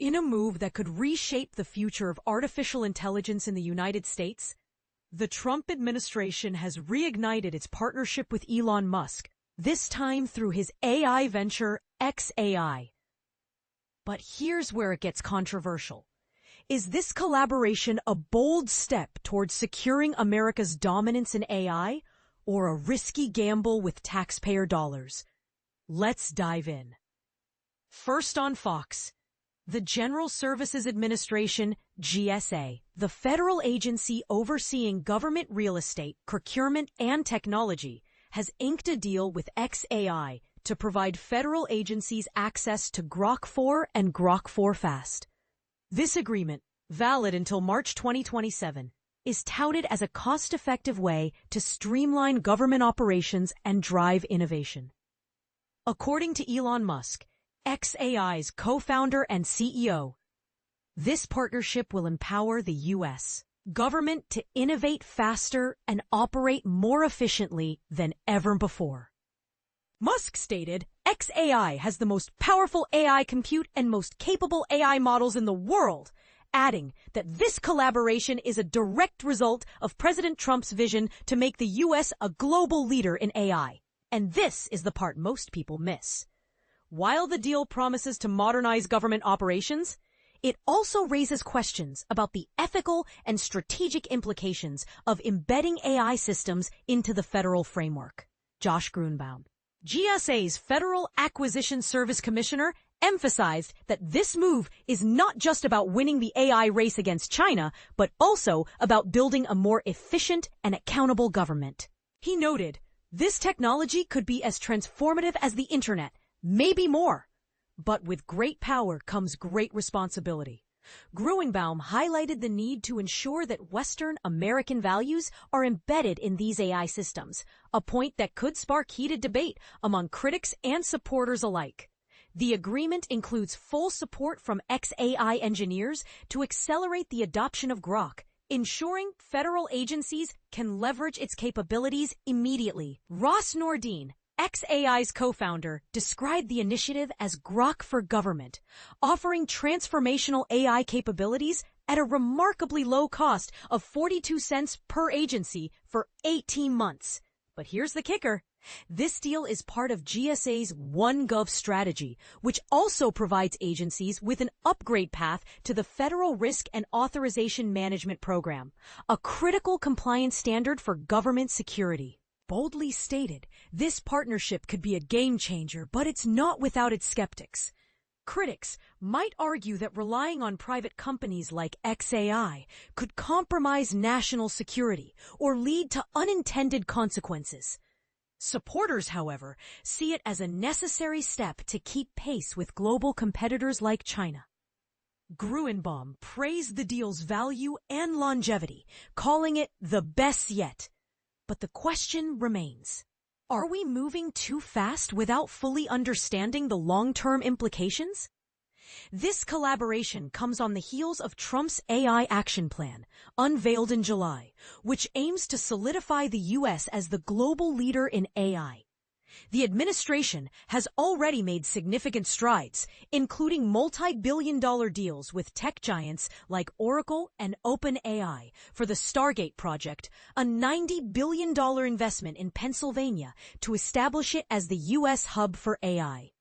In a move that could reshape the future of artificial intelligence in the United States, the Trump administration has reignited its partnership with Elon Musk, this time through his AI venture xAI. But here's where it gets controversial. Is this collaboration a bold step towards securing America's dominance in AI, or a risky gamble with taxpayer dollars? Let's dive in. First on Fox. The General Services Administration, GSA, the federal agency overseeing government real estate, procurement, and technology, has inked a deal with xAI to provide federal agencies access to Grok 4 and Grok 4 Fast. This agreement, valid until March 2027, is touted as a cost-effective way to streamline government operations and drive innovation. According to Elon Musk, xAI's co-founder and CEO, this partnership will empower the U.S. government to innovate faster and operate more efficiently than ever before. Musk stated, xAI has the most powerful AI compute and most capable AI models in the world, adding that this collaboration is a direct result of President Trump's vision to make the U.S. a global leader in AI. And this is the part most people miss. While the deal promises to modernize government operations, it also raises questions about the ethical and strategic implications of embedding AI systems into the federal framework. Josh Grunbaum, GSA's Federal Acquisition Service Commissioner, emphasized that this move is not just about winning the AI race against China, but also about building a more efficient and accountable government. He noted, this technology could be as transformative as the internet, maybe more. But with great power comes great responsibility. Gruenbaum highlighted the need to ensure that Western American values are embedded in these AI systems, a point that could spark heated debate among critics and supporters alike. The agreement includes full support from xAI engineers to accelerate the adoption of Grok, ensuring federal agencies can leverage its capabilities immediately. Ross Nordine, xAI's co-founder, described the initiative as Grok for Government, offering transformational AI capabilities at a remarkably low cost of 42 cents per agency for 18 months. But here's the kicker. This deal is part of GSA's OneGov strategy, which also provides agencies with an upgrade path to the Federal Risk and Authorization Management Program, a critical compliance standard for government security. Boldly stated, this partnership could be a game changer, but it's not without its skeptics. Critics might argue that relying on private companies like xAI could compromise national security or lead to unintended consequences. Supporters, however, see it as a necessary step to keep pace with global competitors like China. Gruenbaum praised the deal's value and longevity, calling it the best yet. But the question remains, are we moving too fast without fully understanding the long-term implications? This collaboration comes on the heels of Trump's AI action plan, unveiled in July, which aims to solidify the U.S. as the global leader in AI. The administration has already made significant strides, including multi-billion-dollar deals with tech giants like Oracle and OpenAI for the Stargate project, a $90 billion investment in Pennsylvania to establish it as the U.S. hub for AI.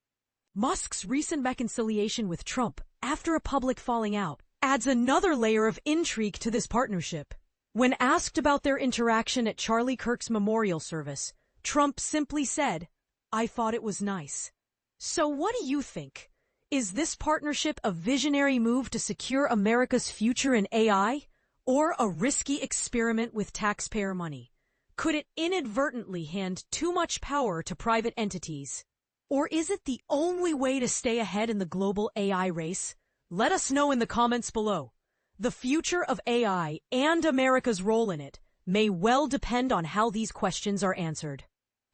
Musk's recent reconciliation with Trump, after a public falling out, adds another layer of intrigue to this partnership. When asked about their interaction at Charlie Kirk's memorial service, Trump simply said, "I thought it was nice." So what do you think? Is this partnership a visionary move to secure America's future in AI, or a risky experiment with taxpayer money? Could it inadvertently hand too much power to private entities? Or is it the only way to stay ahead in the global AI race? Let us know in the comments below. The future of AI and America's role in it may well depend on how these questions are answered.